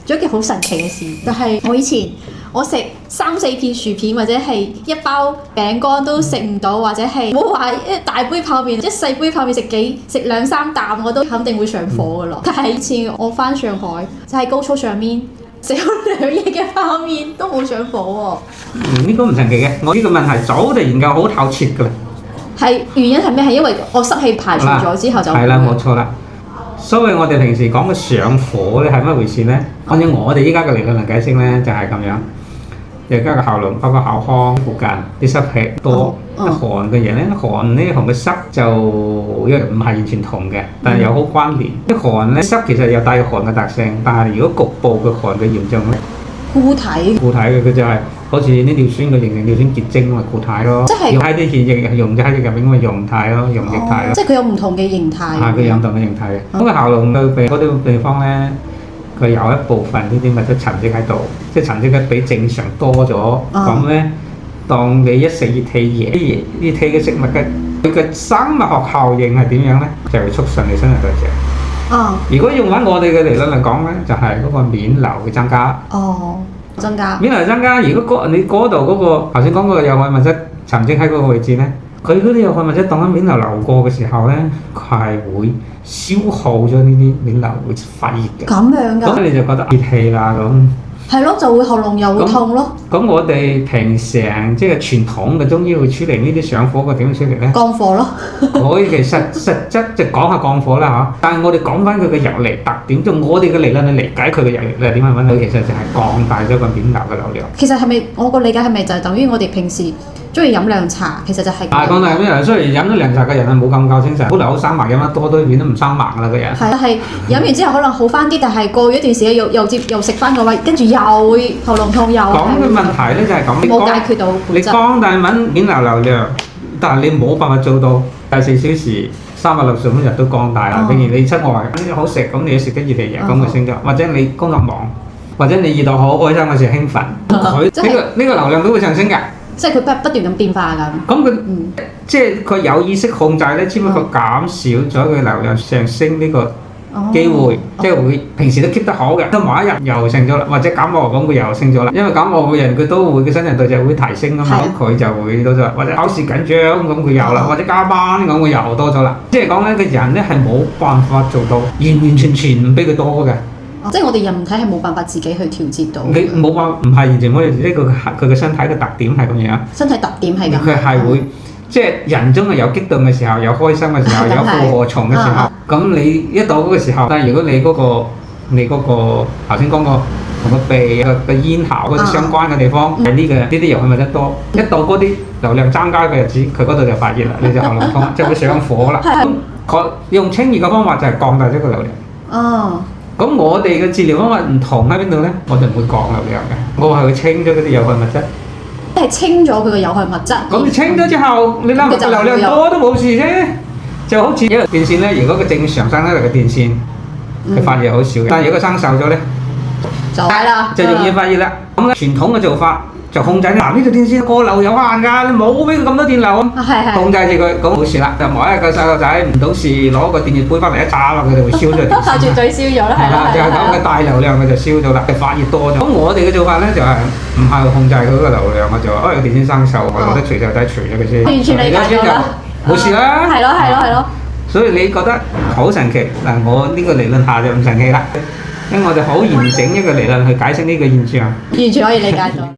做一件好神奇嘅事，就係我以前我食3-4片薯片或者係一包餅乾都食唔到，或者係冇話一大杯泡麵、一細杯泡麵食2-3啖我都肯定會上火噶咯。但係以前我翻上海就喺高速上面食咗2日嘅泡麵都冇上火喎。呢個唔神奇嘅，我呢個問題早就研究好透徹㗎啦。係原因係咩？係因為我濕氣排除咗之後就係啦，冇錯啦。所以我哋平時講嘅上火咧係乜回事呢？按照我哋依家嘅理論嚟解釋呢，就係咁樣。而家個喉嚨包括口腔附近啲濕氣多，寒嘅人咧，寒咧同個濕就因為唔係完全同嘅，但係有好關聯。啲寒咧濕其實有帶寒嘅特性，但係如果局部嘅寒嘅嚴重咧，固體嘅佢就係好似啲尿酸嘅形成尿酸結晶咪固體咯，即係溶喺啲血液溶咗喺入邊咪溶體咯，溶液體咯。即係佢有唔同嘅形態。係佢有唔同嘅形態嘅。咁個喉嚨對鼻嗰啲地方咧，佢有一部分呢啲物質沉積喺度，即係沉積得比正常多咗。咁咧，當你一食熱氣嘢，熱氣嘅食物嘅佢嘅生物學效應係點樣咧？就係促進你新陳代謝。如果用翻我哋嘅理論嚟講咧，就係嗰個面流嘅增加。增加。面流增加，如果你嗰度嗰個頭先講嗰個有害物質沉積喺嗰個位置咧，佢嗰啲有害物質當喺面流流過嘅時候咧，佢係會消耗咗呢啲面流，會發熱嘅。咁樣㗎？咁你就覺得熱氣啦咁。係咯，就會喉嚨又會痛咯。咁我哋平常即係傳統嘅中醫會處理呢啲上火嘅點樣處理咧？降火咯。佢其實質就講下降火啦嚇，但係我哋講翻佢嘅藥理特點，即係我哋嘅理論去理解佢嘅藥理係點樣揾佢其實就係降大咗個面流嘅流量。其實係咪我個理解係咪就係等於我哋平時中意飲涼茶，其實就係降大面流。雖然飲咗涼茶嘅人係冇咁夠精神，本來好生猛，飲得多都變得唔生猛啦個人。係飲完之後可能好翻啲，但係過咗一段時間又食翻個位，跟住又會喉嚨痛又。講嘅問題咧就係咁，冇解決到本質。你降大面流量，但係你冇辦法做到24小時365日都降大啦。譬如你出外好食，咁你要食啲熱氣嘢，咁佢升咗；或者你工作忙，或者你遇到好開心嘅時候興奮，佢呢個流量都會上升㗎。即係佢不斷咁變化㗎。咁佢即係佢有意識控制咧，只不過減少咗佢流量上升呢個機會，即係會平時都 keep 得好嘅，到某一日又升咗啦，或者感冒咁佢又升咗啦。因為感冒嘅人佢都會嘅新陳代謝會提升啊嘛，佢就會多咗，或者考試緊張咁佢有啦，或者加班咁佢又多咗啦。即係講咧，個人咧係冇辦法做到完全唔俾佢多嘅。即係我哋人體係冇辦法自己去調節到。你冇辦法，唔係完全冇呢個佢嘅身體嘅特點係咁樣。身體特點係咁。佢係會。即係人中係有激動嘅時候，有開心嘅時候，有負荷重嘅時候。咁你一到嗰個時候，但係如果你嗰個頭先講過同個鼻個咽喉嗰啲相關嘅地方，係呢啲油係咪得多？一到嗰啲流量增加嘅日子，佢嗰度就發熱啦，你就喉嚨痛，即係會上火啦。咁佢用清熱嘅方法就係降大咗個流量。咁我哋嘅治療方法唔同喺邊度咧？我哋唔會降流量嘅，我係會清咗嗰啲有害物質。係清咗佢嘅有害物質。咁你清咗之後，你諗下流量多都冇事啫。就好似一個電線咧，如果佢正常生出嚟嘅電線，佢發熱好少嘅。但係如果佢生鏽咗咧，就容易發熱啦。咁咧傳統嘅做法就控制呢條電線過流有限㗎，你冇俾佢咁多電流，控制住佢，咁冇事啦。就某一個細路仔唔到時攞個電熱杯翻嚟一插落佢就會燒咗電線。絕對燒咗啦，係啦。就係咁嘅大流量佢就燒咗啦，發熱多咗。咁我哋嘅做法咧就係唔係控制佢嗰個流量，我就話個電線生鏽，我覺得除細路仔除咗佢先。完全理解咗啦。冇事啦。係咯。所以你覺得好神奇嗱？我呢個理論下就唔神奇啦，因為我哋好完整一個理論去解釋呢個現象。完全可以理解到。